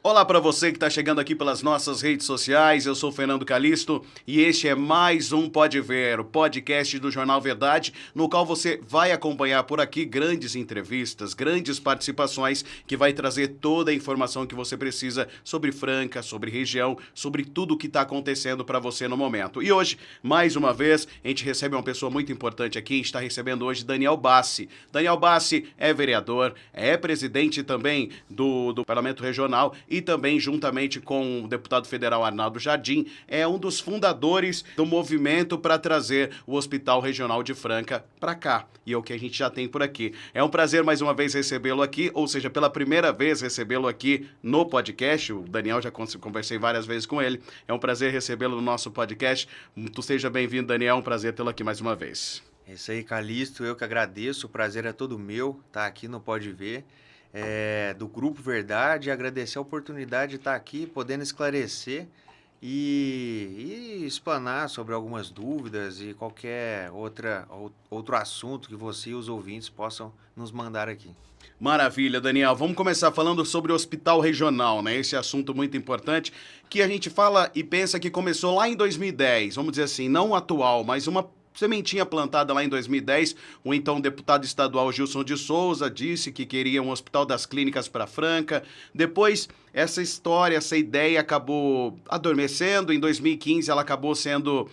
Olá para você que está chegando aqui pelas nossas redes sociais, eu sou o Fernando Calisto e este é mais um Pode Ver, o podcast do Jornal Verdade, no qual você vai acompanhar por aqui grandes entrevistas, grandes participações, que vai trazer toda a informação que você precisa sobre Franca, sobre região, sobre tudo o que está acontecendo para você no momento. E hoje, mais uma vez, a gente recebe uma pessoa muito importante aqui, a gente está recebendo hoje Daniel Bassi. Daniel Bassi é vereador, é presidente também do Parlamento Regional e também, juntamente com o deputado federal Arnaldo Jardim, é um dos fundadores do movimento para trazer o Hospital Regional de Franca para cá. E é o que a gente já tem por aqui. É um prazer mais uma vez recebê-lo aqui, ou seja, pela primeira vez recebê-lo aqui no podcast. O Daniel, já conversei várias vezes com ele. É um prazer recebê-lo no nosso podcast. Tu seja bem-vindo, Daniel. É um prazer tê-lo aqui mais uma vez. É isso aí, Calixto. Eu que agradeço. O prazer é todo meu estar aqui no Pode Ver. Do Grupo Verdade, agradecer a oportunidade de estar aqui, podendo esclarecer e explanar sobre algumas dúvidas e qualquer outro assunto que você e os ouvintes possam nos mandar aqui. Maravilha, Daniel. Vamos começar falando sobre o Hospital Regional, né? Esse assunto muito importante que a gente fala e pensa que começou lá em 2010, vamos dizer assim, não atual, mas uma sementinha plantada lá em 2010, o então deputado estadual Gilson de Souza disse que queria um hospital das clínicas para Franca. Depois, essa história, essa ideia acabou adormecendo. Em 2015, ela acabou sendo,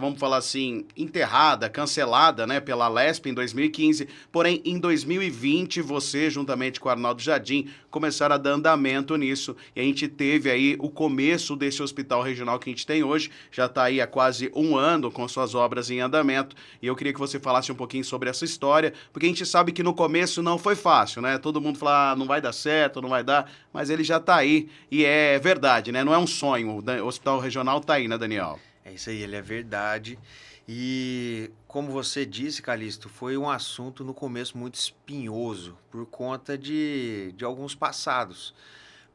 vamos falar assim, enterrada, cancelada, né, pela Lesp em 2015. Porém, em 2020, você, juntamente com o Arnaldo Jardim, começaram a dar andamento nisso. E a gente teve aí o começo desse hospital regional que a gente tem hoje. Já está aí há quase um ano com suas obras em andamento, e eu queria que você falasse um pouquinho sobre essa história, porque a gente sabe que no começo não foi fácil, né? Todo mundo fala, não vai dar certo, não vai dar, mas ele já tá aí, e é verdade, né? Não é um sonho, o Hospital Regional tá aí, né, Daniel? É isso aí, ele é verdade. E como você disse, Calixto, foi um assunto no começo muito espinhoso, por conta de alguns passados,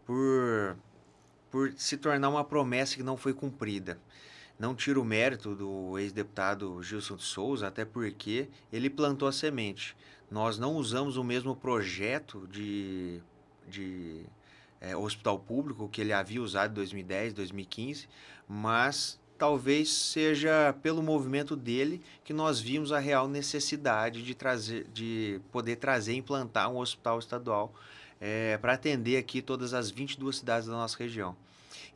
por se tornar uma promessa que não foi cumprida. Não tiro o mérito do ex-deputado Gilson de Souza, até porque ele plantou a semente. Nós não usamos o mesmo projeto de hospital público que ele havia usado em 2010, 2015, mas talvez seja pelo movimento dele que nós vimos a real necessidade de poder trazer e implantar um hospital estadual para atender aqui todas as 22 cidades da nossa região.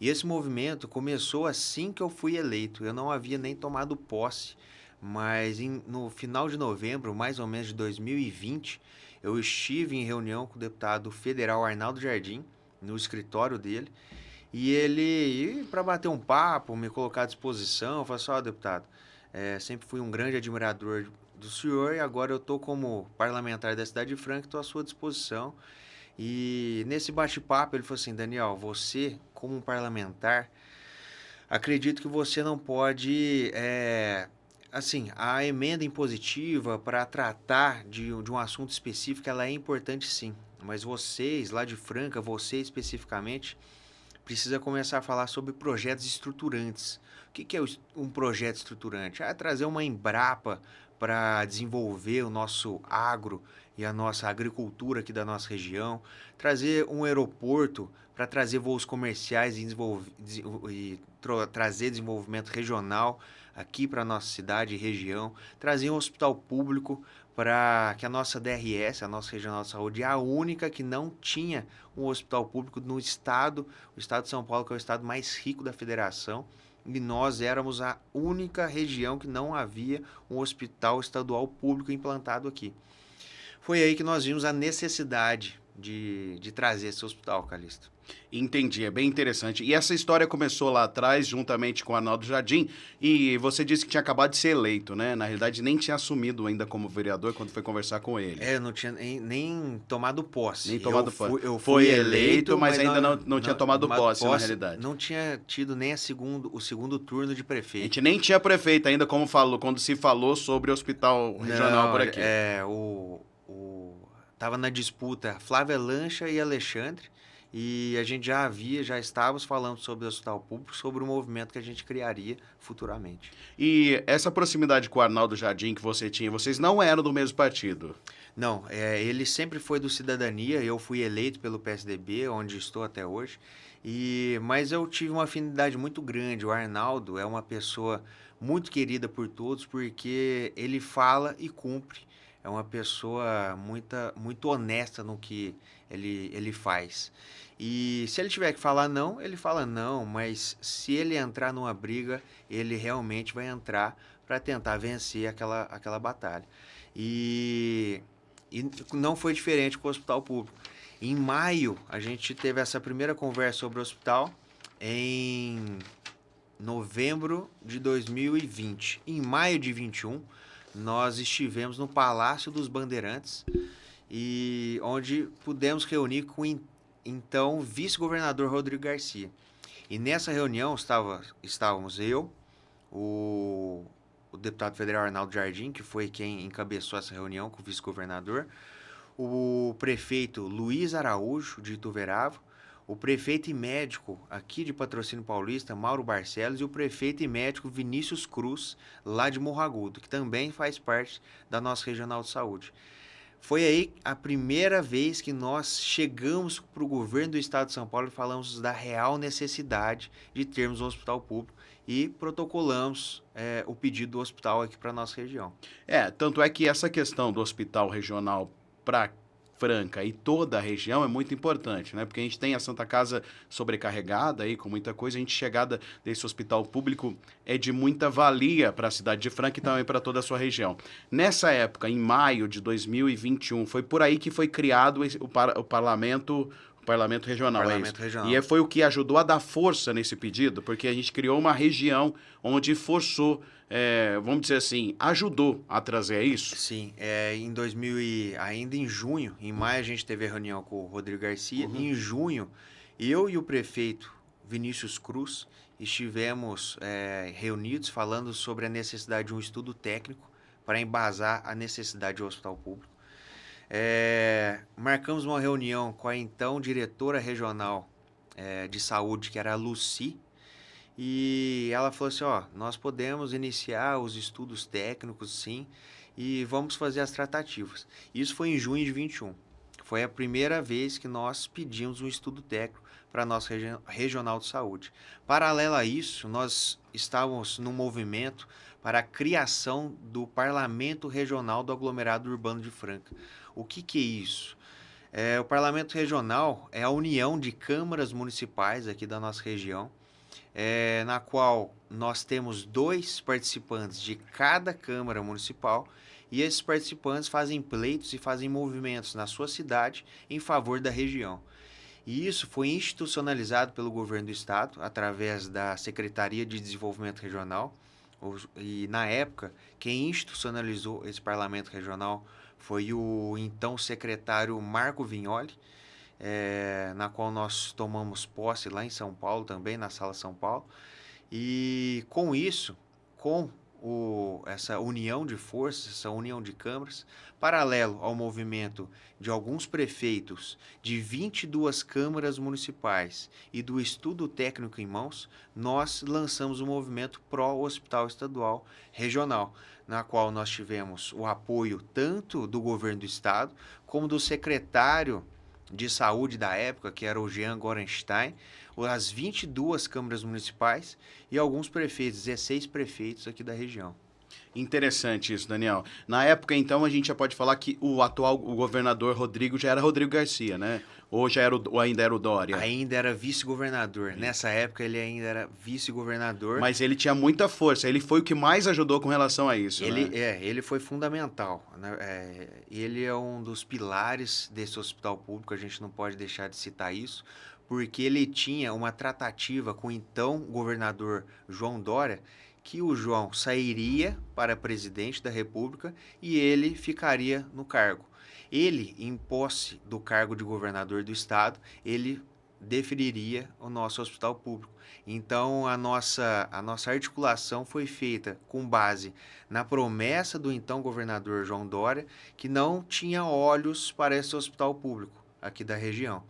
E esse movimento começou assim que eu fui eleito. Eu não havia nem tomado posse, mas no final de novembro, mais ou menos de 2020, eu estive em reunião com o deputado federal Arnaldo Jardim, no escritório dele, e ele, para bater um papo, me colocar à disposição, falou assim, deputado, sempre fui um grande admirador do senhor e agora eu estou como parlamentar da cidade de Franca, estou à sua disposição. E nesse bate-papo ele falou assim, Daniel, você como um parlamentar, acredito que você não pode, a emenda impositiva para tratar de um assunto específico, ela é importante sim, mas vocês lá de Franca, você especificamente, precisa começar a falar sobre projetos estruturantes. O que é um projeto estruturante? É trazer uma Embrapa para desenvolver o nosso agro e a nossa agricultura aqui da nossa região, trazer um aeroporto para trazer voos comerciais e trazer desenvolvimento regional aqui para a nossa cidade e região, trazer um hospital público para que a nossa DRS, a nossa Regional de Saúde, é a única que não tinha um hospital público no estado, o estado de São Paulo, que é o estado mais rico da federação, e nós éramos a única região que não havia um hospital estadual público implantado aqui. Foi aí que nós vimos a necessidade de trazer esse hospital, Calixto. Entendi, é bem interessante. E essa história começou lá atrás, juntamente com o Arnaldo Jardim, e você disse que tinha acabado de ser eleito, né? Na realidade, nem tinha assumido ainda como vereador quando foi conversar com ele. Eu não tinha nem tomado posse. Nem tomado posse. Eu fui eleito, mas ainda não tinha tomado posse, na realidade. Não tinha tido nem o segundo turno de prefeito. A gente nem tinha prefeito ainda, como falou, quando se falou sobre o hospital regional por aqui. Tava na disputa Flávia Lancha e Alexandre, e a gente já estávamos falando sobre o hospital público, sobre o movimento que a gente criaria futuramente. E essa proximidade com o Arnaldo Jardim que você tinha, vocês não eram do mesmo partido? Não, ele sempre foi do Cidadania, eu fui eleito pelo PSDB, onde estou até hoje, mas eu tive uma afinidade muito grande. O Arnaldo é uma pessoa muito querida por todos, porque ele fala e cumpre. É uma pessoa muito honesta no que ele faz. E se ele tiver que falar não, ele fala não, mas se ele entrar numa briga, ele realmente vai entrar para tentar vencer aquela batalha. E e não foi diferente com o hospital público. Em maio, a gente teve essa primeira conversa sobre o hospital, em novembro de 2020. Em maio de 21, nós estivemos no Palácio dos Bandeirantes, e onde pudemos reunir com o então vice-governador Rodrigo Garcia. E nessa reunião estávamos eu, o, o deputado federal Arnaldo Jardim, que foi quem encabeçou essa reunião com o vice-governador, o prefeito Luiz Araújo, de Ituverava, o prefeito e médico aqui de Patrocínio Paulista, Mauro Barcelos, e o prefeito e médico Vinícius Cruz, lá de Morro Agudo, que também faz parte da nossa regional de saúde. Foi aí a primeira vez que nós chegamos para o governo do estado de São Paulo e falamos da real necessidade de termos um hospital público e protocolamos o pedido do hospital aqui para a nossa região. Tanto é que essa questão do hospital regional para Franca e toda a região é muito importante, né? Porque a gente tem a Santa Casa sobrecarregada aí com muita coisa, a gente chegada desse hospital público é de muita valia para a cidade de Franca e também para toda a sua região. Nessa época, em maio de 2021, foi por aí que foi criado o parlamento regional, é isso? Regional. E foi o que ajudou a dar força nesse pedido, porque a gente criou uma região onde forçou, vamos dizer assim, ajudou a trazer isso? Sim, ainda em junho, em maio a gente teve a reunião com o Rodrigo Garcia. Uhum. Em junho, eu e o prefeito Vinícius Cruz estivemos reunidos falando sobre a necessidade de um estudo técnico para embasar a necessidade de um hospital público. Marcamos uma reunião com a então diretora regional de saúde, que era a Lucy, e ela falou assim, nós podemos iniciar os estudos técnicos, sim, e vamos fazer as tratativas. Isso foi em junho de 21. Foi a primeira vez que nós pedimos um estudo técnico para a nossa regional de saúde. Paralelo a isso, nós estávamos num movimento para a criação do Parlamento Regional do Aglomerado Urbano de Franca. O que é isso? O Parlamento Regional é a união de câmaras municipais aqui da nossa região, na qual nós temos 2 participantes de cada Câmara Municipal, e esses participantes fazem pleitos e fazem movimentos na sua cidade em favor da região. E isso foi institucionalizado pelo governo do estado, através da Secretaria de Desenvolvimento Regional, e na época, quem institucionalizou esse parlamento regional foi o então secretário Marco Vignoli, na qual nós tomamos posse lá em São Paulo também, na Sala São Paulo. E com isso, com essa união de forças, essa união de câmaras, paralelo ao movimento de alguns prefeitos de 22 câmaras municipais e do estudo técnico em mãos, nós lançamos o movimento pró-hospital estadual regional, na qual nós tivemos o apoio tanto do governo do estado, como do secretário de saúde da época, que era o Jean Gorenstein, as 22 câmaras municipais e alguns prefeitos, 16 prefeitos aqui da região. Interessante isso, Daniel. Na época, então, a gente já pode falar que o governador Rodrigo já era Rodrigo Garcia, né? Ou ainda era o Dória? Ainda era vice-governador. Nessa época, ele ainda era vice-governador. Mas ele tinha muita força. Ele foi o que mais ajudou com relação a isso, ele, né? Ele foi fundamental, né? Ele é um dos pilares desse hospital público, a gente não pode deixar de citar isso, porque ele tinha uma tratativa com o então governador João Dória, que o João sairia para presidente da República e ele ficaria no cargo. Ele, em posse do cargo de governador do estado, ele definiria o nosso hospital público. Então, a nossa articulação foi feita com base na promessa do então governador João Dória, que não tinha olhos para esse hospital público aqui da região.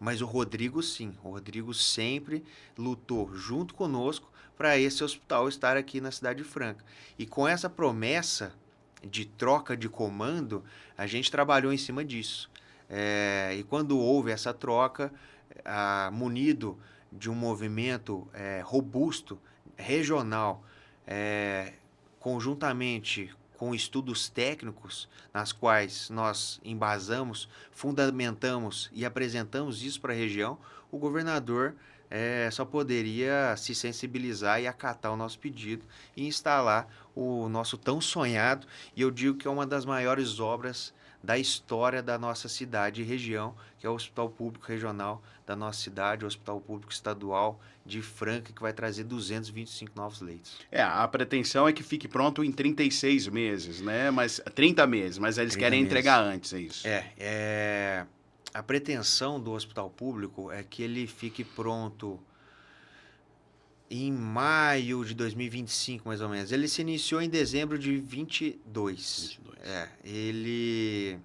Mas o Rodrigo, sim. O Rodrigo sempre lutou junto conosco para esse hospital estar aqui na Cidade Franca. E com essa promessa de troca de comando, a gente trabalhou em cima disso. E quando houve essa troca, munido de um movimento robusto, regional, conjuntamente com estudos técnicos, nas quais nós embasamos, fundamentamos e apresentamos isso para a região, o governador só poderia se sensibilizar e acatar o nosso pedido e instalar o nosso tão sonhado, e eu digo que é uma das maiores obras da história da nossa cidade e região, que é o Hospital Público Regional da nossa cidade, o Hospital Público Estadual de Franca, que vai trazer 225 novos leitos. A pretensão é que fique pronto em 36 meses, né? 30 meses, mas eles 30 querem meses. entregar antes, é isso? A pretensão do Hospital Público é que ele fique pronto em maio de 2025, mais ou menos. Ele se iniciou em dezembro de 22. Ele...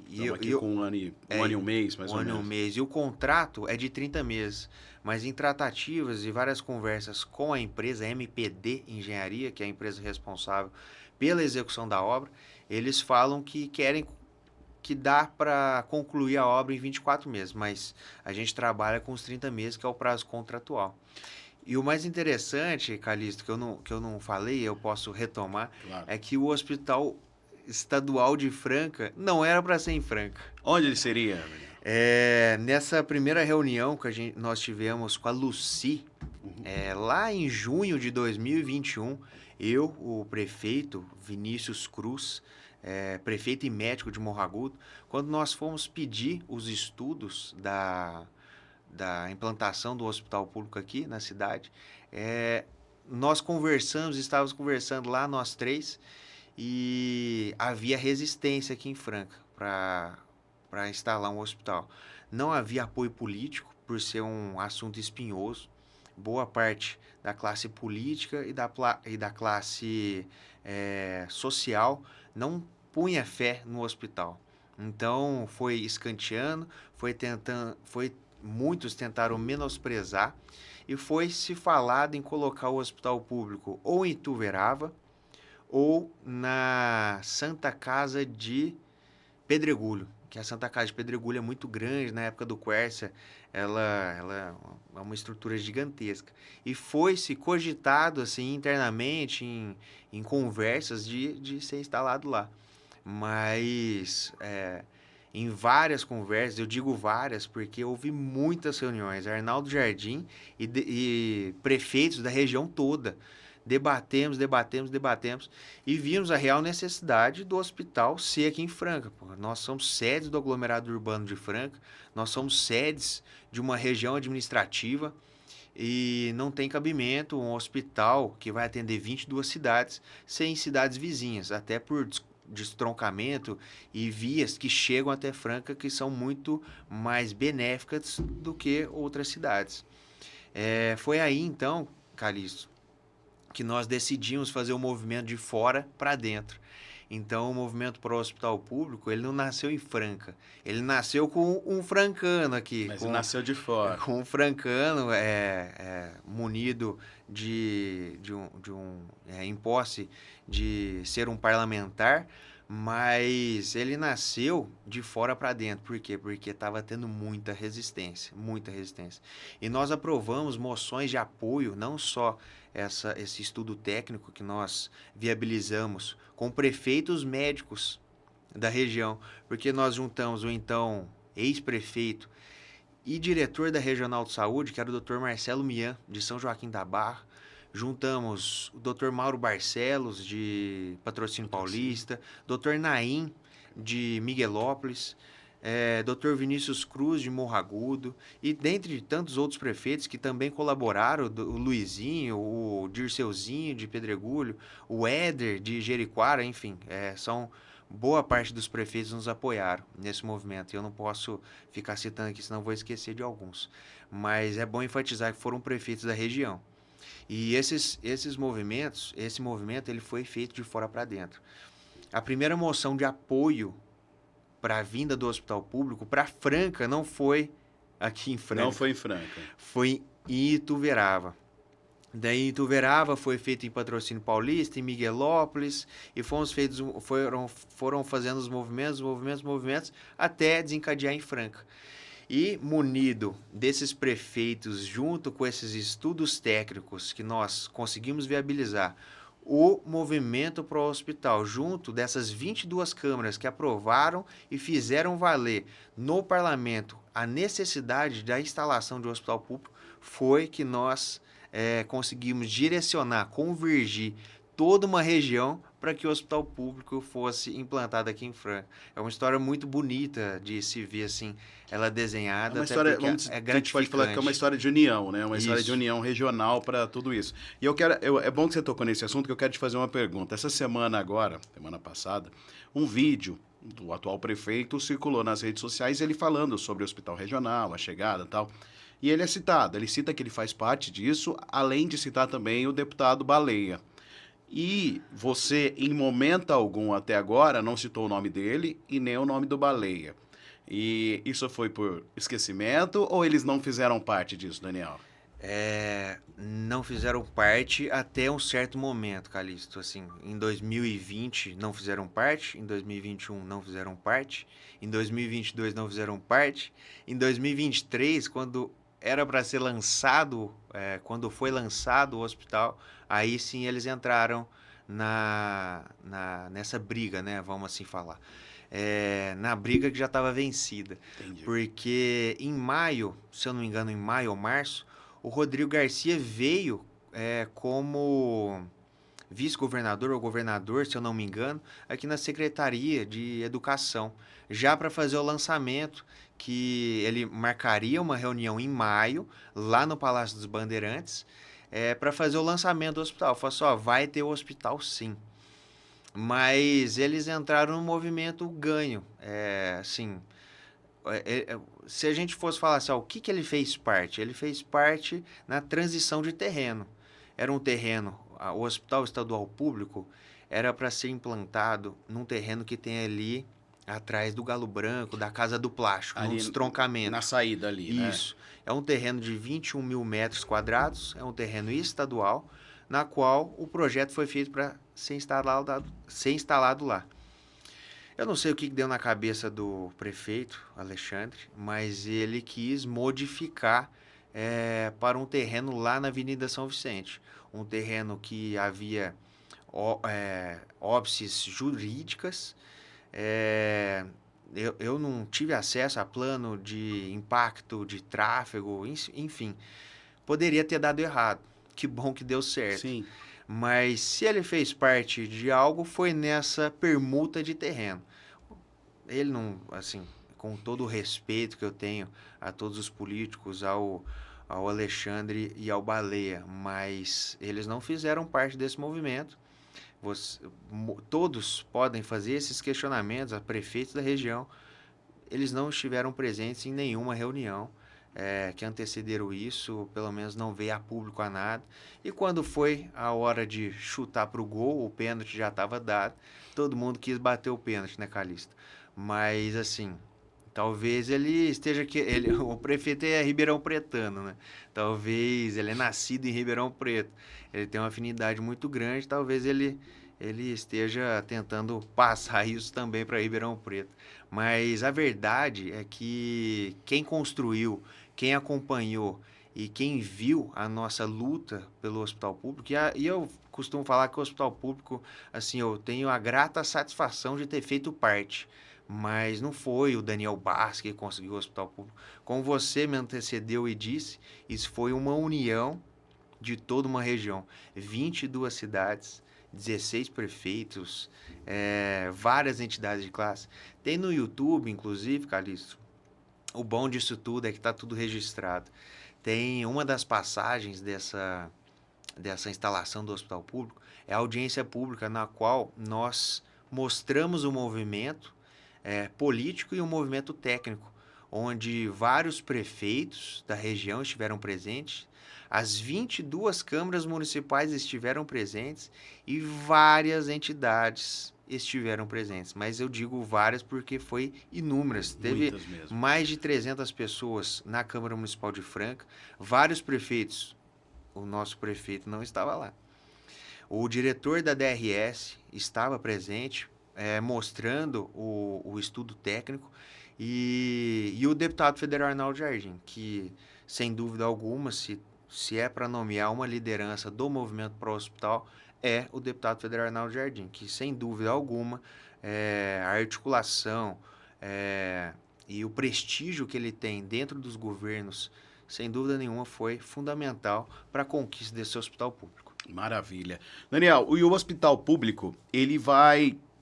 Estamos aqui com um ano e um mês, mais ou menos. Um ano e um mês. E o contrato é de 30 meses. Mas em tratativas e várias conversas com a empresa MPD Engenharia, que é a empresa responsável pela execução da obra, eles falam que querem que dá para concluir a obra em 24 meses, mas a gente trabalha com os 30 meses, que é o prazo contratual. E o mais interessante, Calixto, que eu não falei, eu posso retomar, Claro. é que o Hospital Estadual de Franca não era para ser em Franca. Onde ele seria? Nessa primeira reunião que nós tivemos com a Lucy, lá em junho de 2021, eu, o prefeito Vinícius Cruz, prefeito e médico de Morro Agudo, quando nós fomos pedir os estudos da implantação do hospital público aqui na cidade, nós estávamos conversando lá, nós três, e havia resistência aqui em Franca para instalar um hospital. Não havia apoio político, por ser um assunto espinhoso. Boa parte da classe política e da classe social não punha fé no hospital. Então foi escanteando, muitos tentaram menosprezar, e foi se falado em colocar o hospital público ou em Ituverava ou na Santa Casa de Pedregulho, que a Santa Casa de Pedregulho é muito grande. Na época do Quércia, ela é uma estrutura gigantesca. E foi se cogitado assim, internamente, em conversas de ser instalado lá. Mas em várias conversas, eu digo várias porque houve muitas reuniões, Arnaldo Jardim e prefeitos da região toda. Debatemos e vimos a real necessidade do hospital ser aqui em Franca. Nós somos sedes do aglomerado urbano de Franca, nós somos sedes de uma região administrativa e não tem cabimento um hospital que vai atender 22 cidades sem cidades vizinhas, até por destroncamento e vias que chegam até Franca que são muito mais benéficas do que outras cidades. Foi aí então, Calixto, que nós decidimos fazer o movimento de fora para dentro. Então, o movimento para o hospital público, ele não nasceu em Franca. Ele nasceu com um francano aqui. Mas ele nasceu de fora. Com um francano munido em posse de ser um parlamentar, mas ele nasceu de fora para dentro. Por quê? Porque estava tendo muita resistência. E nós aprovamos moções de apoio, não só esse estudo técnico que nós viabilizamos com prefeitos médicos da região, porque nós juntamos o então ex-prefeito e diretor da Regional de Saúde, que era o Dr. Marcelo Mian, de São Joaquim da Barra. Juntamos o Dr. Mauro Barcelos, de Patrocínio Paulista, Dr. Naim, de Miguelópolis, Dr. Vinícius Cruz, de Morro Agudo, e dentre tantos outros prefeitos que também colaboraram, o Luizinho, o Dirceuzinho, de Pedregulho, o Éder, de Jericoara, enfim, boa parte dos prefeitos nos apoiaram nesse movimento. Eu não posso ficar citando aqui, senão vou esquecer de alguns. Mas é bom enfatizar que foram prefeitos da região. E esse movimento ele foi feito de fora para dentro. A primeira moção de apoio para a vinda do hospital público para Franca não foi aqui em Franca. Não foi em Franca. Foi em Ituverava. Daí em Ituverava foi feito em Patrocínio Paulista, em Miguelópolis, e foram fazendo os movimentos, até desencadear em Franca. E munido desses prefeitos, junto com esses estudos técnicos que nós conseguimos viabilizar, o movimento para o hospital, junto dessas 22 câmaras que aprovaram e fizeram valer no parlamento a necessidade da instalação de um hospital público, foi que nós conseguimos direcionar, convergir toda uma região para que o hospital público fosse implantado aqui em Franca. É uma história muito bonita de se ver assim, ela desenhada, É uma até história, porque a gente pode falar que é uma história de união, né? Uma história de união regional para tudo isso. E é bom que você tocou nesse assunto, que eu quero te fazer uma pergunta. Essa semana agora, semana passada, um vídeo do atual prefeito circulou nas redes sociais, ele falando sobre o hospital regional, a chegada e tal. E ele é citado, ele cita que ele faz parte disso, além de citar também o deputado Baleia. E você, em momento algum até agora, não citou o nome dele e nem o nome do Baleia. E isso foi por esquecimento ou eles não fizeram parte disso, Daniel? Não fizeram parte até um certo momento, Calixto. Assim, em 2020 não fizeram parte, em 2021 não fizeram parte, em 2022 não fizeram parte, em 2023, quando era para ser lançado, quando foi lançado o hospital, aí sim eles entraram nessa briga, né? Vamos assim falar. Na briga que já estava vencida. Entendi. Porque em maio, se eu não me engano, em maio ou março, o Rodrigo Garcia veio como vice-governador ou governador, se eu não me engano, aqui na Secretaria de Educação, já para fazer o lançamento, que ele marcaria uma reunião em maio, lá no Palácio dos Bandeirantes, para fazer o lançamento do hospital. Falou assim, ó, vai ter o hospital sim. Mas eles entraram no movimento ganho, assim... se a gente fosse falar assim, ó, o que ele fez parte? Ele fez parte na transição de terreno. Era um terreno, o Hospital Estadual Público era para ser implantado num terreno que tem ali atrás do Galo Branco, da Casa do Plástico, Ali num destroncamento. na saída ali, né? Isso. É um terreno de 21 mil metros quadrados, é um terreno estadual, na qual o projeto foi feito para ser instalado lá. Eu não sei o que deu na cabeça do prefeito, Alexandre, mas ele quis modificar para um terreno lá na Avenida São Vicente. Um terreno que havia óbices jurídicas. Eu não tive acesso a plano de impacto, de tráfego, enfim. Poderia ter dado errado. Que bom que deu certo. Sim. Mas se ele fez parte de algo, foi nessa permuta de terreno. Ele não, assim, com todo o respeito que eu tenho a todos os políticos, ao Alexandre e ao Baleia, mas eles não fizeram parte desse movimento. Todos podem fazer esses questionamentos a prefeitos da região. Eles não estiveram presentes em nenhuma reunião que antecederam isso, pelo menos não veio a público a nada. E quando foi a hora de chutar para o gol, o pênalti já estava dado, todo mundo quis bater o pênalti, né, Calixto? Mas, assim, talvez ele esteja aqui... o prefeito é ribeirão pretano, né? Talvez ele é nascido em Ribeirão Preto. Ele tem uma afinidade muito grande, talvez ele esteja tentando passar isso também para Ribeirão Preto. Mas a verdade é que quem construiu, quem acompanhou e quem viu a nossa luta pelo hospital público, e eu costumo falar que o hospital público, assim, eu tenho a grata satisfação de ter feito parte, mas não foi o Daniel Basque que conseguiu o hospital público. Como você me antecedeu e disse, isso foi uma união de toda uma região, 22 cidades, 16 prefeitos, várias entidades de classe. Tem no YouTube, inclusive, Calixto, o bom disso tudo é que está tudo registrado. Tem uma das passagens dessa instalação do hospital público, é a audiência pública na qual nós mostramos o movimento político e o movimento técnico. onde vários prefeitos da região estiveram presentes, as 22 câmaras municipais estiveram presentes e várias entidades estiveram presentes. Mas eu digo várias porque foi inúmeras. Teve Muitas mesmo. mais de 300 pessoas na Câmara Municipal de Franca, vários prefeitos. O nosso prefeito não estava lá. O diretor da DRS estava presente, mostrando o estudo técnico, e o deputado federal Arnaldo Jardim, que, sem dúvida alguma, se é para nomear uma liderança do movimento pró-hospital, é o deputado federal Arnaldo Jardim, que, sem dúvida alguma, a articulação e o prestígio que ele tem dentro dos governos, sem dúvida nenhuma, foi fundamental para a conquista desse hospital público. Maravilha. Daniel, e o hospital público,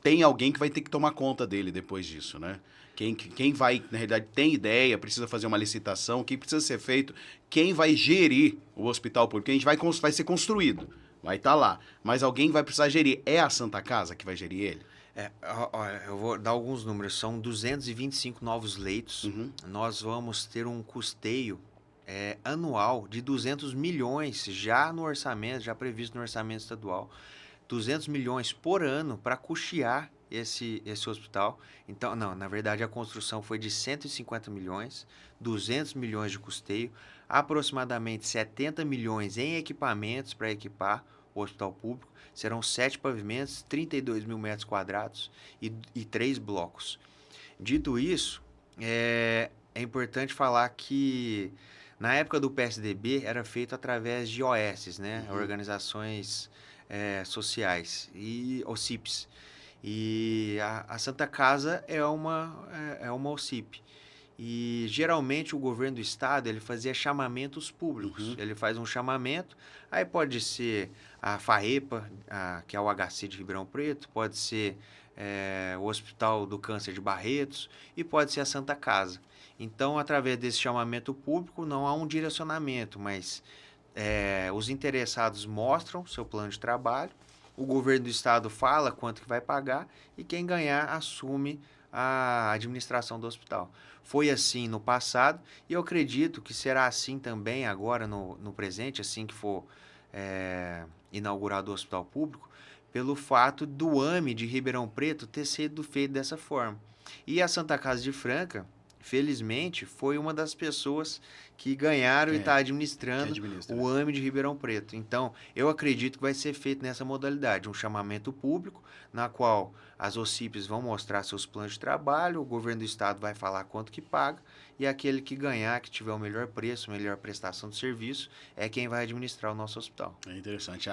tem alguém que vai ter que tomar conta dele depois disso, né? Quem vai, na realidade, tem ideia, precisa fazer uma licitação, o que precisa ser feito, quem vai gerir o hospital público, vai ser construído, vai estar lá, mas alguém vai precisar gerir, é a Santa Casa que vai gerir ele? Eu vou dar alguns números, são 225 novos leitos, Nós vamos ter um custeio anual de 200 milhões já no orçamento, já previsto no orçamento estadual, 200 milhões por ano para custear esse hospital. Então, não, na verdade a construção foi de 150 milhões, 200 milhões de custeio, aproximadamente 70 milhões em equipamentos para equipar o hospital público, serão 7 pavimentos, 32 mil metros quadrados e 3 blocos. Dito isso, é importante falar que na época do PSDB era feito através de OS, né? Organizações sociais, e OCIPs. E a Santa Casa é uma OCIP. E geralmente o governo do estado ele fazia chamamentos públicos. Ele faz um chamamento, aí pode ser a FAEPA, que é o HC de Ribeirão Preto, pode ser o Hospital do Câncer de Barretos e pode ser a Santa Casa. Então, através desse chamamento público, não há um direcionamento, mas os interessados mostram seu plano de trabalho, o governo do estado fala quanto que vai pagar e quem ganhar assume a administração do hospital. Foi assim no passado e eu acredito que será assim também agora no presente, assim que for inaugurado o hospital público, pelo fato do AME de Ribeirão Preto ter sido feito dessa forma. E a Santa Casa de Franca, felizmente, foi uma das pessoas que ganharam e está administrando o AME de Ribeirão Preto. Então, eu acredito que vai ser feito nessa modalidade, um chamamento público, na qual as OCIPs vão mostrar seus planos de trabalho, o governo do estado vai falar quanto que paga, e aquele que ganhar, que tiver o melhor preço, melhor prestação de serviço, é quem vai administrar o nosso hospital. É interessante.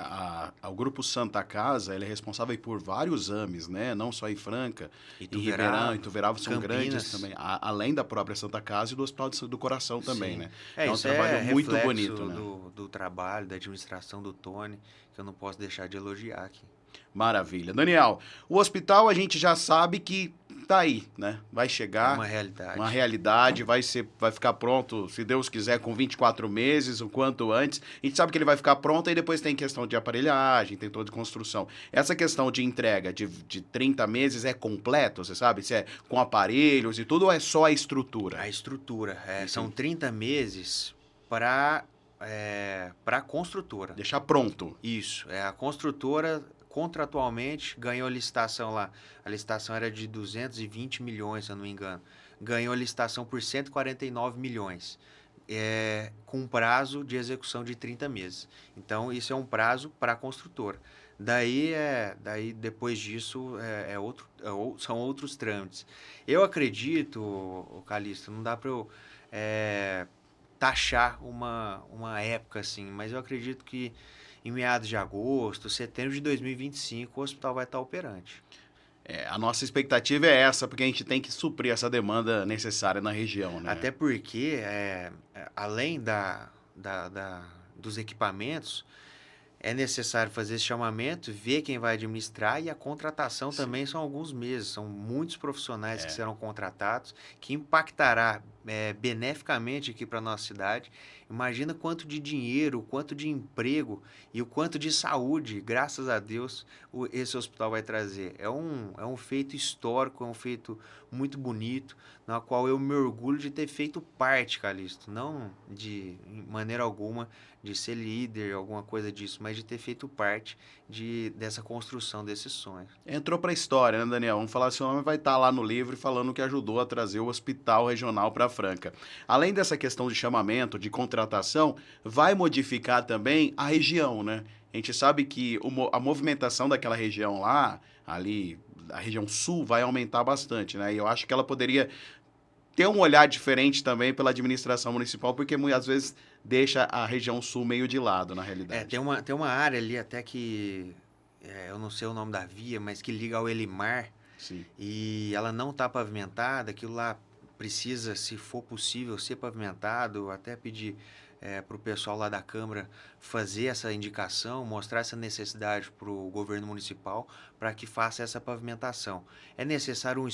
O Grupo Santa Casa, ele é responsável por vários AMEs, né? Não só em Franca, em Ribeirão, Ituverava são grandes também, além da própria Santa Casa e do Hospital do Coração também, né? É um trabalho muito bonito, né? do trabalho, da administração do Tony, que eu não posso deixar de elogiar aqui. Maravilha. Daniel, o hospital a gente já sabe que tá aí, né? Vai chegar. É uma realidade. Uma realidade, vai ficar pronto, se Deus quiser, com 24 meses, o quanto antes. A gente sabe que ele vai ficar pronto, e depois tem questão de aparelhagem, tem toda a construção. Essa questão de entrega de 30 meses é completo, você sabe? Se é com aparelhos e tudo, ou é só a estrutura? A estrutura. São 30 meses para a construtora. Deixar pronto. Isso. A construtora contratualmente ganhou a licitação lá. A licitação era de 220 milhões, se eu não me engano. Ganhou a licitação por 149 milhões, com prazo de execução de 30 meses. Então, isso é um prazo para a construtora. Daí, depois disso, são outros trâmites. Eu acredito, Calixto, não dá para eu taxar uma época assim, mas eu acredito que em meados de agosto, setembro de 2025, o hospital vai estar operante. A nossa expectativa é essa, porque a gente tem que suprir essa demanda necessária na região, né? Até porque, além dos equipamentos, é necessário fazer esse chamamento, ver quem vai administrar, e a contratação também são alguns meses, são muitos profissionais que serão contratados, que impactará beneficamente aqui para a nossa cidade. Imagina quanto de dinheiro, quanto de emprego e o quanto de saúde, graças a Deus, esse hospital vai trazer. É um feito histórico, é um feito muito bonito, na qual eu me orgulho de ter feito parte, Calixto. Não de maneira alguma de ser líder, alguma coisa disso, mas de ter feito parte dessa construção desse sonho. Entrou para a história, né, Daniel? Vamos falar, seu nome vai estar lá no livro falando que ajudou a trazer o hospital regional para Franca. Além dessa questão de chamamento, de contratação, vai modificar também a região, né? A gente sabe que a movimentação daquela região lá, ali, a região sul, vai aumentar bastante, né? E eu acho que ela poderia ter um olhar diferente também pela administração municipal, porque muitas vezes deixa a região sul meio de lado, na realidade. Tem uma área ali até que, eu não sei o nome da via, mas que liga ao Elimar, Sim. e ela não está pavimentada, aquilo lá precisa, se for possível, ser pavimentado, até pedir para o pessoal lá da Câmara fazer essa indicação, mostrar essa necessidade para o governo municipal para que faça essa pavimentação. É necessário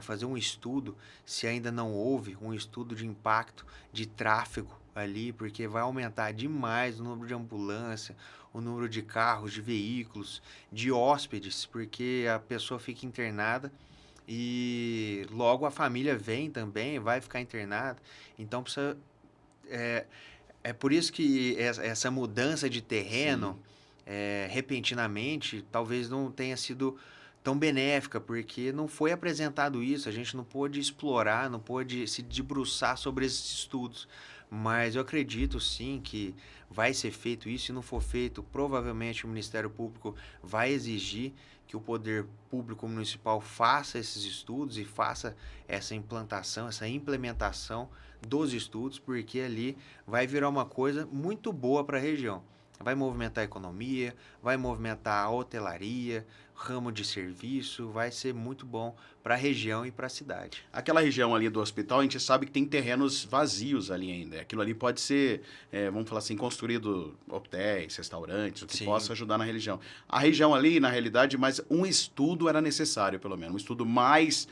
fazer um estudo, se ainda não houve, um estudo de impacto de tráfego ali, porque vai aumentar demais o número de ambulância, o número de carros, de veículos, de hóspedes, porque a pessoa fica internada e logo a família vem também, vai ficar internada. Então precisa. É, é por isso que essa mudança de terreno, repentinamente, talvez não tenha sido tão benéfica, porque não foi apresentado isso, a gente não pôde explorar, não pôde se debruçar sobre esses estudos. Mas eu acredito sim que vai ser feito isso. Se não for feito, provavelmente o Ministério Público vai exigir que o poder público municipal faça esses estudos e faça essa implantação, essa implementação dos estudos, porque ali vai virar uma coisa muito boa para a região. Vai movimentar a economia, vai movimentar a hotelaria, ramo de serviço, vai ser muito bom para a região e para a cidade. Aquela região ali do hospital, a gente sabe que tem terrenos vazios ali ainda. Aquilo ali pode ser, vamos falar assim, construído hotéis, restaurantes, o que Sim. possa ajudar na região. A região ali, na realidade, mas um estudo era necessário, pelo menos. Um estudo mais...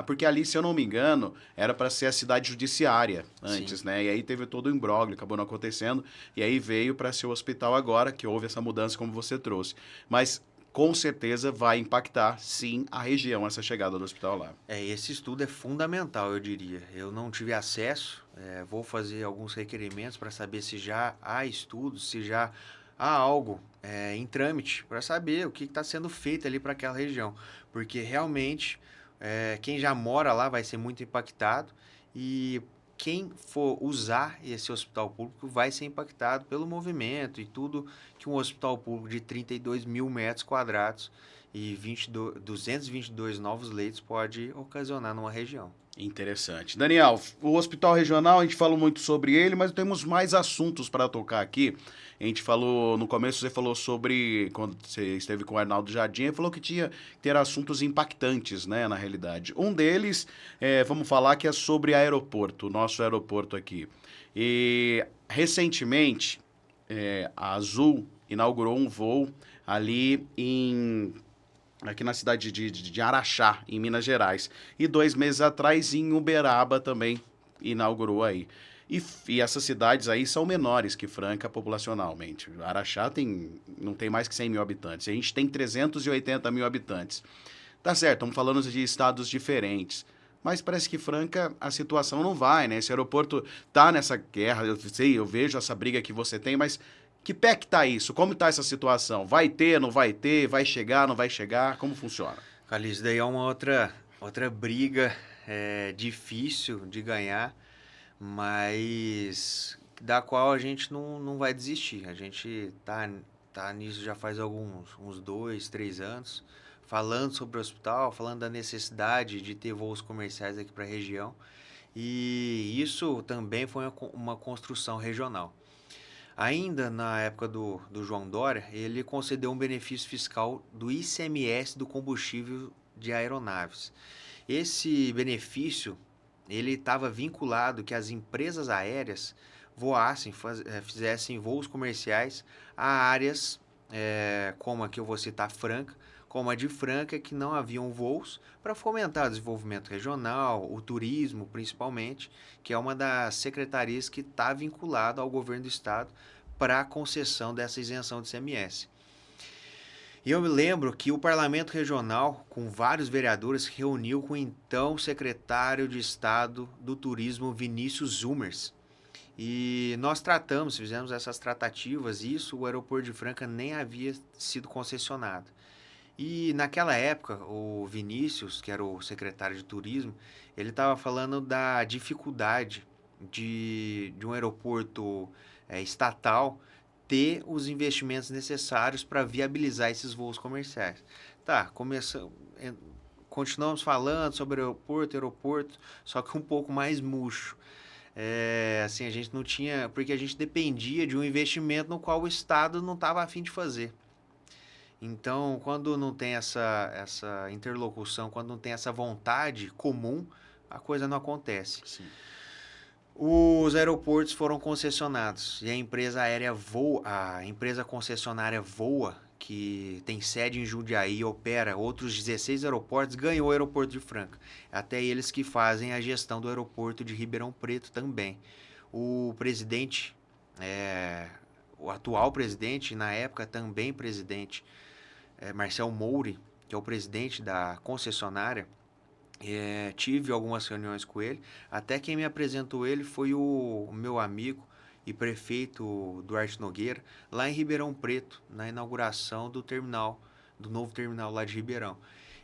porque ali, se eu não me engano, era para ser a cidade judiciária antes, Sim. né? E aí teve todo o imbróglio, acabou não acontecendo. E aí veio para ser o hospital agora, que houve essa mudança, como você trouxe. Mas... com certeza vai impactar, sim, a região, essa chegada do hospital lá. Esse estudo é fundamental, eu diria. Eu não tive acesso, vou fazer alguns requerimentos para saber se já há estudos, se já há algo em trâmite, para saber o que está sendo feito ali para aquela região. Porque realmente, quem já mora lá vai ser muito impactado e quem for usar esse hospital público vai ser impactado pelo movimento e tudo que um hospital público de 32 mil metros quadrados e 222 novos leitos pode ocasionar numa região. Interessante. Daniel, o hospital regional, a gente falou muito sobre ele, mas temos mais assuntos para tocar aqui. A gente falou, no começo você falou sobre, quando você esteve com o Arnaldo Jardim, ele falou que tinha que ter assuntos impactantes, né, na realidade. Um deles, vamos falar que é sobre aeroporto, o nosso aeroporto aqui. E, recentemente, a Azul inaugurou um voo ali aqui na cidade de Araxá, em Minas Gerais. E 2 meses atrás, em Uberaba também inaugurou aí. E essas cidades aí são menores que Franca populacionalmente. Araxá não tem mais que 100 mil habitantes. A gente tem 380 mil habitantes. Tá certo, estamos falando de estados diferentes. Mas parece que Franca a situação não vai, né? Esse aeroporto tá nessa guerra, eu vejo essa briga que você tem, mas que pé que tá isso? Como tá essa situação? Vai ter, não vai ter? Vai chegar, não vai chegar? Como funciona? Calixto, daí é uma outra briga difícil de ganhar, mas da qual a gente não vai desistir. A gente tá nisso já faz uns 2, 3 anos, falando sobre o hospital, falando da necessidade de ter voos comerciais aqui para a região, e isso também foi uma construção regional. Ainda na época do João Dória, ele concedeu um benefício fiscal do ICMS do combustível de aeronaves. Esse benefício, ele estava vinculado que as empresas aéreas fizessem voos comerciais a áreas, como aqui eu vou citar Franca, como a de Franca, que não haviam voos para fomentar o desenvolvimento regional, o turismo principalmente, que é uma das secretarias que está vinculada ao governo do estado para a concessão dessa isenção de ICMS. E eu me lembro que o Parlamento Regional, com vários vereadores, reuniu com o então secretário de Estado do Turismo, Vinícius Zumers. E nós fizemos essas tratativas, isso o aeroporto de Franca nem havia sido concessionado. E naquela época, o Vinícius, que era o secretário de Turismo, ele estava falando da dificuldade de um aeroporto estatal ter os investimentos necessários para viabilizar esses voos comerciais. Tá, continuamos falando sobre aeroporto, só que um pouco mais murcho. Assim, a gente não tinha, porque a gente dependia de um investimento no qual o Estado não estava a fim de fazer. Então, quando não tem essa interlocução, quando não tem essa vontade comum, a coisa não acontece. Sim. Os aeroportos foram concessionados e a empresa concessionária Voa, que tem sede em Jundiaí e opera outros 16 aeroportos, ganhou o aeroporto de Franca. Até eles que fazem a gestão do aeroporto de Ribeirão Preto também. O presidente, o atual presidente, na época também presidente, Marcel Mouri, que é o presidente da concessionária, tive algumas reuniões com ele. Até quem me apresentou ele foi o meu amigo e prefeito Duarte Nogueira, lá em Ribeirão Preto, na inauguração do novo terminal lá de Ribeirão.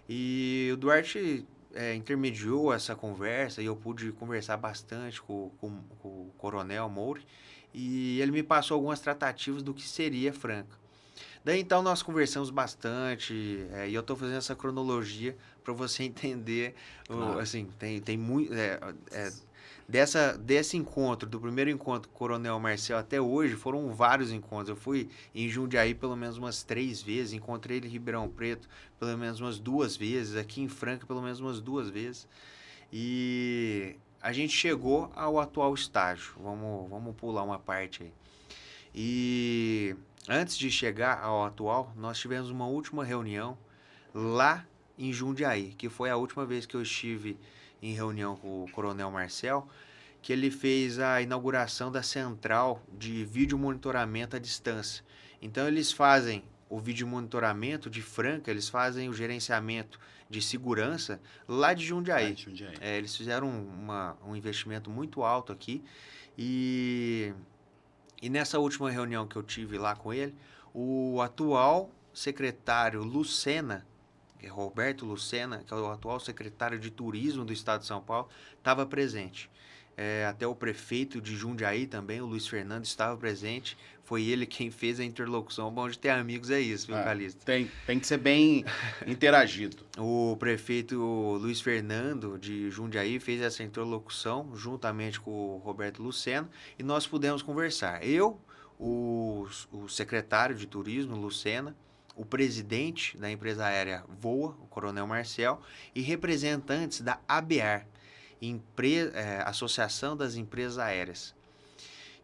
E o Duarte intermediou essa conversa e eu pude conversar bastante com o Coronel Mouri e ele me passou algumas tratativas do que seria Franca. Daí então nós conversamos bastante e eu estou fazendo essa cronologia para você entender, Claro. assim, tem muito... desse encontro, do primeiro encontro com o Coronel Marcel até hoje, foram vários encontros. Eu fui em Jundiaí pelo menos umas 3 vezes, encontrei ele em Ribeirão Preto pelo menos umas 2 vezes, aqui em Franca pelo menos umas 2 vezes. E a gente chegou ao atual estágio. Vamos pular uma parte aí. E antes de chegar ao atual, nós tivemos uma última reunião lá em Jundiaí, que foi a última vez que eu estive em reunião com o Coronel Marcel, que ele fez a inauguração da central de vídeo monitoramento à distância. Então eles fazem o vídeo monitoramento de Franca, eles fazem o gerenciamento de segurança lá de Jundiaí. Eles fizeram um investimento muito alto aqui e nessa última reunião que eu tive lá com ele, o atual secretário Lucena, Roberto Lucena, que é o atual secretário de Turismo do Estado de São Paulo, estava presente. Até o prefeito de Jundiaí também, o Luiz Fernando, estava presente. Foi ele quem fez a interlocução. Bom de ter amigos é isso, viu, Calixto? Tem que ser bem interagido. O prefeito Luiz Fernando de Jundiaí fez essa interlocução juntamente com o Roberto Lucena e nós pudemos conversar. Eu, o secretário de Turismo, Lucena, o presidente da empresa aérea Voa, o Coronel Marcel, e representantes da ABAR, Associação das Empresas Aéreas,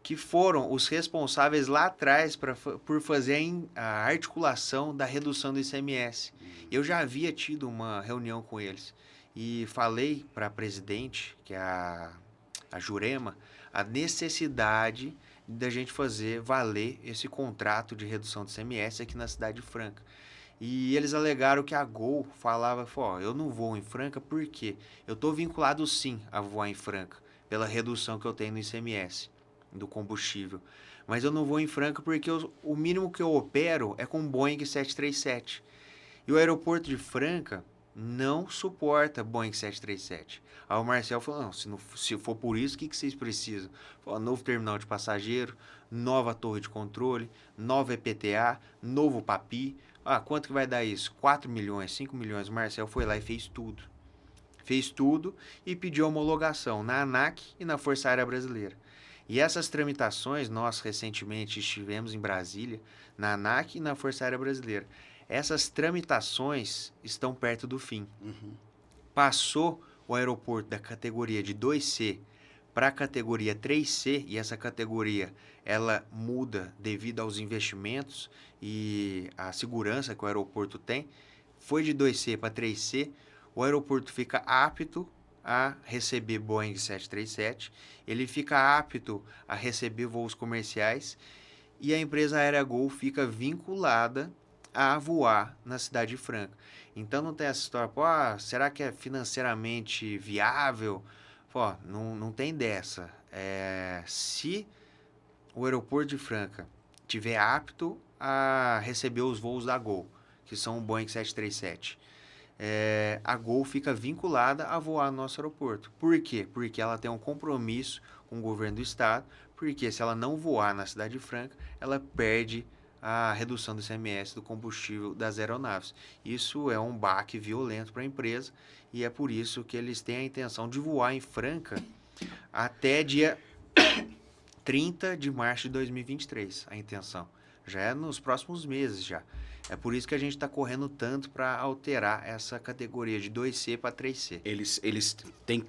que foram os responsáveis lá atrás por fazer a articulação da redução do ICMS. Eu já havia tido uma reunião com eles e falei para a presidente, que é a Jurema, a necessidade da gente fazer valer esse contrato de redução do ICMS aqui na cidade de Franca. E eles alegaram que a Gol falava, eu não vou em Franca porque eu estou vinculado sim a voar em Franca, pela redução que eu tenho no ICMS do combustível. Mas eu não vou em Franca porque o mínimo que eu opero é com Boeing 737. E o aeroporto de Franca não suporta Boeing 737. Aí o Marcel falou, não, se for por isso, o que vocês precisam? Novo terminal de passageiro, nova torre de controle, nova EPTA, novo PAPI. Quanto que vai dar isso? 4 milhões, 5 milhões. O Marcel foi lá e fez tudo. Fez tudo e pediu homologação na ANAC e na Força Aérea Brasileira. E essas tramitações, nós recentemente estivemos em Brasília, na ANAC e na Força Aérea Brasileira. Essas tramitações estão perto do fim. Passou o aeroporto da categoria de 2C para a categoria 3C, e essa categoria ela muda devido aos investimentos e a segurança que o aeroporto tem. foi de 2C para 3C, o aeroporto fica apto a receber Boeing 737, ele fica apto a receber voos comerciais e a empresa Aérea Gol fica vinculada a voar na Cidade de Franca. Então não tem essa história, pô, será que é financeiramente viável? Pô, não tem dessa. Se o aeroporto de Franca tiver apto a receber os voos da Gol, que são o Boeing 737, a Gol fica vinculada a voar no nosso aeroporto. Por quê? Porque ela tem um compromisso com o governo do estado, porque se ela não voar na Cidade de Franca, ela perde a redução do ICMS do combustível das aeronaves. Isso é um baque violento para a empresa e é por isso que eles têm a intenção de voar em Franca até dia 30 de março de 2023, a intenção. Já é nos próximos meses já. É por isso que a gente está correndo tanto para alterar essa categoria de 2C para 3C. Eles têm...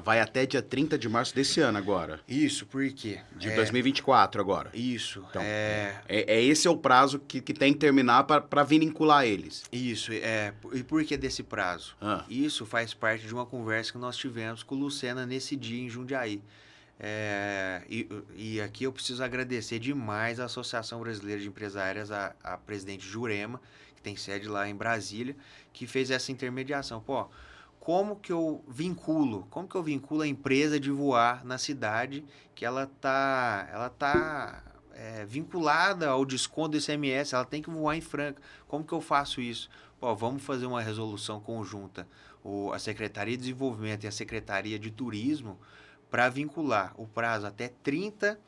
Vai até dia 30 de março desse ano agora. Isso, por quê? De 2024 agora. Isso. Então, esse é o prazo que tem que terminar para vincular eles. Isso. E por que desse prazo? Isso faz parte de uma conversa que nós tivemos com o Lucena nesse dia em Jundiaí. E aqui eu preciso agradecer demais a Associação Brasileira de Empresas Aéreas, a presidente Jurema, que tem sede lá em Brasília, que fez essa intermediação. Pô, como que eu vinculo a empresa de voar na cidade que ela tá vinculada ao desconto do ICMS, ela tem que voar em Franca. Como que eu faço isso? Pô, vamos fazer uma resolução conjunta, a Secretaria de Desenvolvimento e a Secretaria de Turismo, para vincular o prazo até 30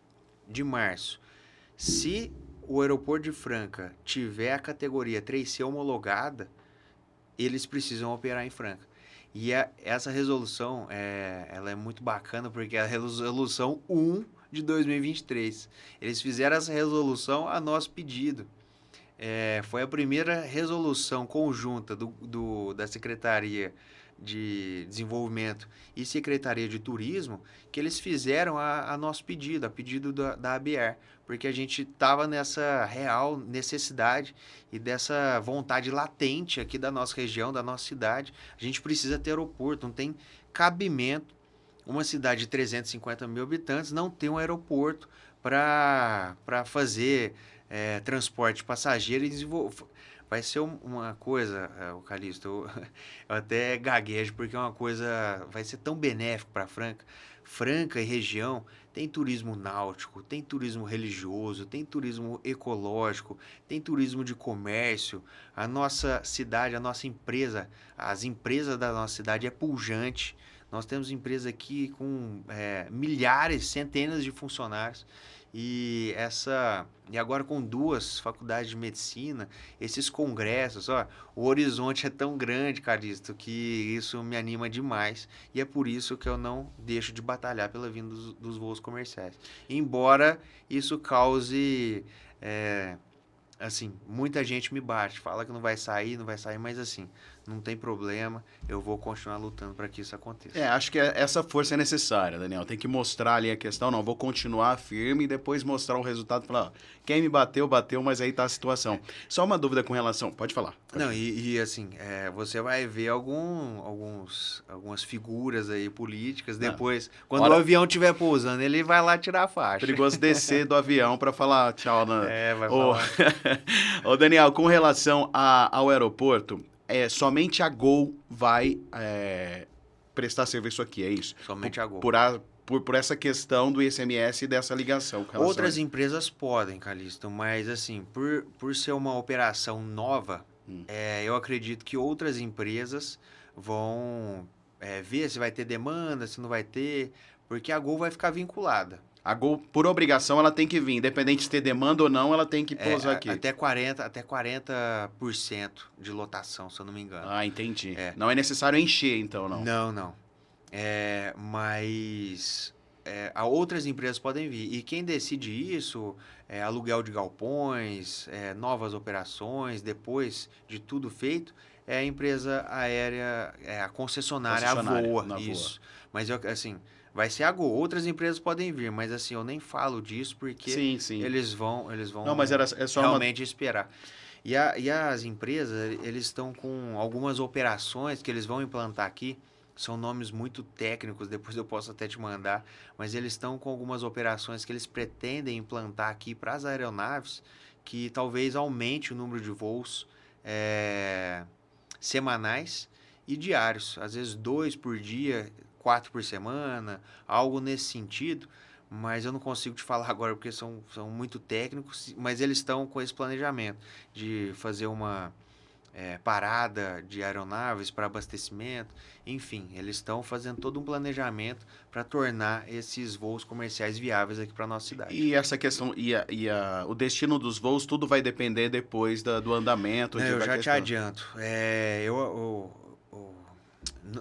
de março. Se o aeroporto de Franca tiver a categoria 3C homologada, eles precisam operar em Franca. E essa resolução, ela é muito bacana, porque é a resolução 1 de 2023. Eles fizeram essa resolução a nosso pedido. Foi a primeira resolução conjunta da Secretaria de Desenvolvimento e Secretaria de Turismo que eles fizeram a nosso pedido, a pedido da ABR, porque a gente estava nessa real necessidade e dessa vontade latente aqui da nossa região, da nossa cidade. A gente precisa ter aeroporto, não tem cabimento uma cidade de 350 mil habitantes não ter um aeroporto para fazer transporte passageiro e desenvolver. Vai ser uma coisa, o Calixto, eu até gaguejo, porque é uma coisa, vai ser tão benéfico para Franca. Franca e região tem turismo náutico, tem turismo religioso, tem turismo ecológico, tem turismo de comércio. A nossa cidade, a nossa empresa, as empresas da nossa cidade é pujante. Nós temos empresa aqui com milhares, centenas de funcionários. E agora com 2 faculdades de medicina, esses congressos, o horizonte é tão grande, Calixto, que isso me anima demais. E é por isso que eu não deixo de batalhar pela vinda dos voos comerciais. Embora isso cause, assim, muita gente me bate, fala que não vai sair, mas assim, não tem problema, eu vou continuar lutando para que isso aconteça. Acho que essa força é necessária, Daniel. Tem que mostrar ali a questão, não, vou continuar firme e depois mostrar o resultado, falar, quem me bateu, mas aí tá a situação. Só uma dúvida com relação, pode falar. Não, e assim, você vai ver algumas figuras aí políticas depois, quando o avião estiver pousando, ele vai lá tirar a faixa. Perigoso descer do avião para falar tchau. Vai falar. Ô, Daniel, com relação ao aeroporto, somente a Gol vai prestar serviço aqui, é isso? Somente a Gol. Por essa questão do ICMS e dessa ligação. Outras empresas podem, Calixto, mas assim, por ser uma operação nova, eu acredito que outras empresas vão ver se vai ter demanda, se não vai ter, porque a Gol vai ficar vinculada. A Gol, por obrigação, ela tem que vir. Independente de ter demanda ou não, ela tem que pousar aqui. Até 40% de lotação, se eu não me engano. Ah, entendi. Não é necessário encher, então, não? Não. Mas outras empresas podem vir. E quem decide isso, aluguel de galpões, novas operações, depois de tudo feito, é a empresa aérea, a concessionária, a Voa. Isso. Mas, assim... Vai ser a Gol. Outras empresas podem vir, mas assim, eu nem falo disso porque sim. eles vão não, mas é só realmente esperar. E as empresas, eles estão com algumas operações que eles vão implantar aqui, são nomes muito técnicos, depois eu posso até te mandar, mas eles estão com algumas operações que eles pretendem implantar aqui para as aeronaves, que talvez aumente o número de voos semanais e diários, às vezes 2 por dia, 4 por semana, algo nesse sentido, mas eu não consigo te falar agora porque são muito técnicos, mas eles estão com esse planejamento de fazer uma parada de aeronaves para abastecimento, enfim, eles estão fazendo todo um planejamento para tornar esses voos comerciais viáveis aqui para nossa cidade. E essa questão, o destino dos voos, tudo vai depender depois do andamento. Não, eu da já te questão. adianto.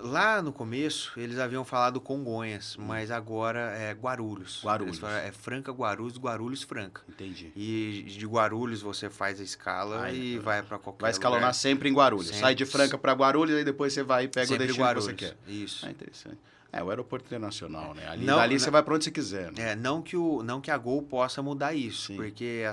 Lá no começo, eles haviam falado Congonhas, mas agora é Guarulhos. Guarulhos. Eles falaram, é Franca, Guarulhos, Guarulhos, Franca. Entendi. E de Guarulhos você faz a escala e vai para qualquer Vai escalonar lugar. sempre em Guarulhos. Sempre. Sai de Franca para Guarulhos, aí depois você vai e pega o Sempre destino Guarulhos. que você quer. Isso. Interessante. O aeroporto internacional, né? Dali você vai para onde você quiser. Né? não que a Gol possa mudar isso, Sim. porque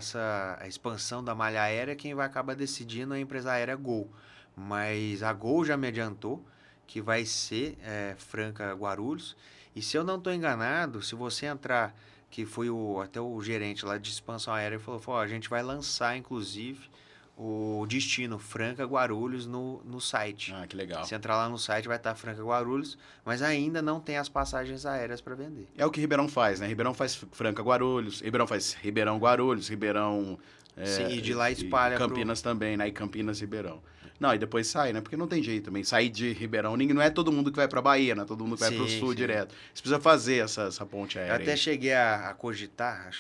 a expansão da malha aérea, quem vai acabar decidindo é a empresa aérea Gol. Mas a Gol já me adiantou que vai ser Franca Guarulhos. E se eu não estou enganado, se você entrar, que foi até o gerente lá de expansão aérea, falou, a gente vai lançar, inclusive, o destino Franca Guarulhos no site. Ah, que legal. Se entrar lá no site, vai estar Franca Guarulhos, mas ainda não tem as passagens aéreas para vender. É o que Ribeirão faz, né? Ribeirão faz Franca Guarulhos, Ribeirão faz Ribeirão Guarulhos, Ribeirão... Sim, e de lá espalha Campinas também, né? E Campinas, Ribeirão. Não, e depois sai, né? Porque não tem jeito também. Sair de Ribeirão, não é todo mundo que vai pra Bahia, né? Todo mundo que vai pro sul direto. Você precisa fazer essa ponte aérea. Eu até cheguei a cogitar,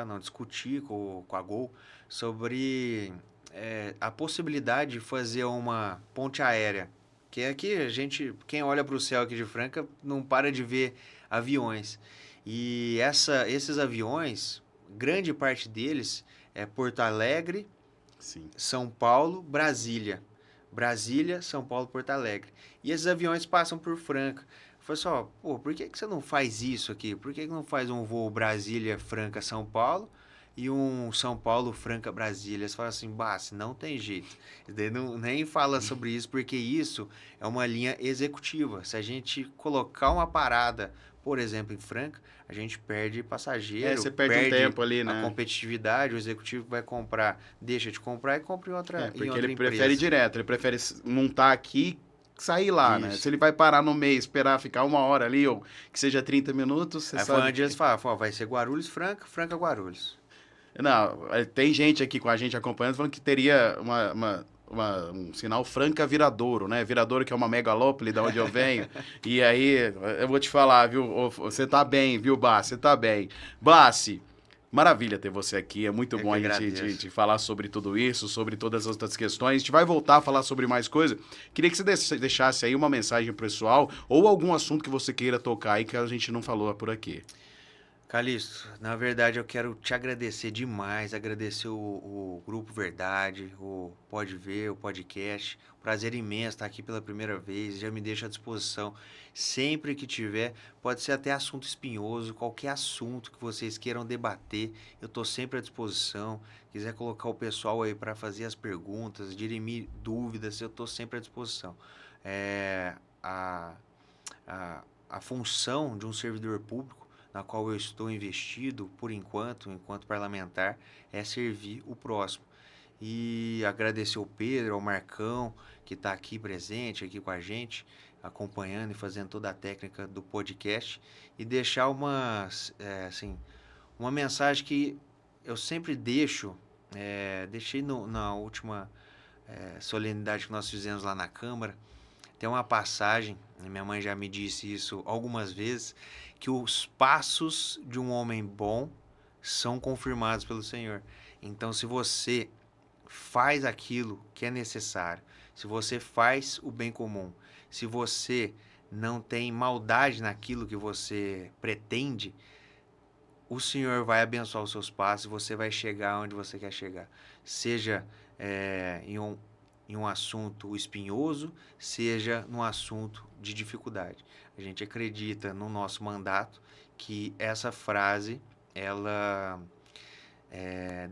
não, discutir com a Gol sobre a possibilidade de fazer uma ponte aérea. Que aqui quem olha para o céu aqui de Franca não para de ver aviões. E esses aviões, grande parte deles é Porto Alegre, Sim. São Paulo, Brasília. Brasília, São Paulo, Porto Alegre. E esses aviões passam por Franca. Eu falei assim, por que você não faz isso aqui? Por que não faz um voo Brasília, Franca, São Paulo e um São Paulo, Franca, Brasília? Você fala assim, não tem jeito. Daí nem fala sobre isso, porque isso é uma linha executiva. Se a gente colocar uma parada, por exemplo, em Franca, a gente perde passageiro, você perde um tempo ali, né? A competitividade, o executivo vai comprar, deixa de comprar e compra em outra porque outra ele empresa. prefere direto, ele prefere montar aqui e sair lá, Isso. né? Se ele vai parar no meio, esperar ficar 1 hora ali, ou que seja 30 minutos, você sabe... Aí eles falam, vai ser Guarulhos, Franca, Franca, Guarulhos. Não, tem gente aqui com a gente acompanhando falando que teria um sinal Franca Viradouro, né? Viradouro que é uma megalópole da onde eu venho. E aí, eu vou te falar, viu? Você tá bem, viu, Bassi? Você tá bem. Bassi, maravilha ter você aqui. É muito bom a gente de falar sobre tudo isso, sobre todas as outras questões. A gente vai voltar a falar sobre mais coisa. Queria que você deixasse aí uma mensagem pessoal ou algum assunto que você queira tocar aí que a gente não falou por aqui. Calixto, na verdade eu quero te agradecer demais, agradecer o Grupo Verdade, o Pode Ver, o podcast. Prazer imenso estar aqui pela primeira vez, já me deixo à disposição. Sempre que tiver, pode ser até assunto espinhoso, qualquer assunto que vocês queiram debater, eu estou sempre à disposição. Quiser colocar o pessoal aí para fazer as perguntas, dirimir dúvidas, eu estou sempre à disposição. A função de um servidor público na qual eu estou investido, por enquanto parlamentar, é servir o próximo. E agradecer ao Pedro, ao Marcão, que está aqui presente, aqui com a gente, acompanhando e fazendo toda a técnica do podcast, e deixar uma mensagem que eu sempre deixei na última solenidade que nós fizemos lá na Câmara. Tem uma passagem, minha mãe já me disse isso algumas vezes, que os passos de um homem bom são confirmados pelo Senhor. Então, se você faz aquilo que é necessário, se você faz o bem comum, se você não tem maldade naquilo que você pretende, o Senhor vai abençoar os seus passos e você vai chegar onde você quer chegar. Seja em um assunto espinhoso, seja num assunto de dificuldade. A gente acredita no nosso mandato que essa frase, ela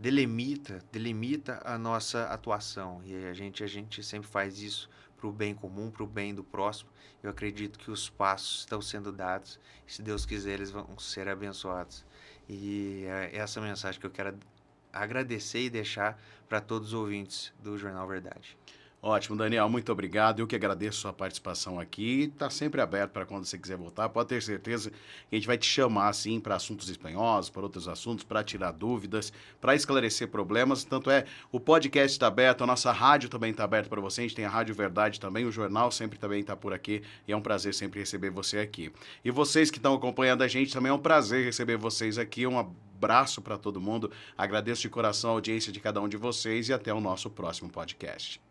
delimita a nossa atuação. E a gente sempre faz isso para o bem comum, para o bem do próximo. Eu acredito que os passos estão sendo dados. E, se Deus quiser, eles vão ser abençoados. E é essa mensagem que eu quero agradecer e deixar para todos os ouvintes do Jornal Verdade. Ótimo, Daniel, muito obrigado. Eu que agradeço a sua participação aqui. Está sempre aberto para quando você quiser voltar. Pode ter certeza que a gente vai te chamar, assim, para assuntos espanhosos, para outros assuntos, para tirar dúvidas, para esclarecer problemas. Tanto é, o podcast está aberto, a nossa rádio também está aberta para você. A gente tem a Rádio Verdade também, o jornal sempre também está por aqui. E é um prazer sempre receber você aqui. E vocês que estão acompanhando a gente, também é um prazer receber vocês aqui. Um abraço para todo mundo. Agradeço de coração a audiência de cada um de vocês e até o nosso próximo podcast.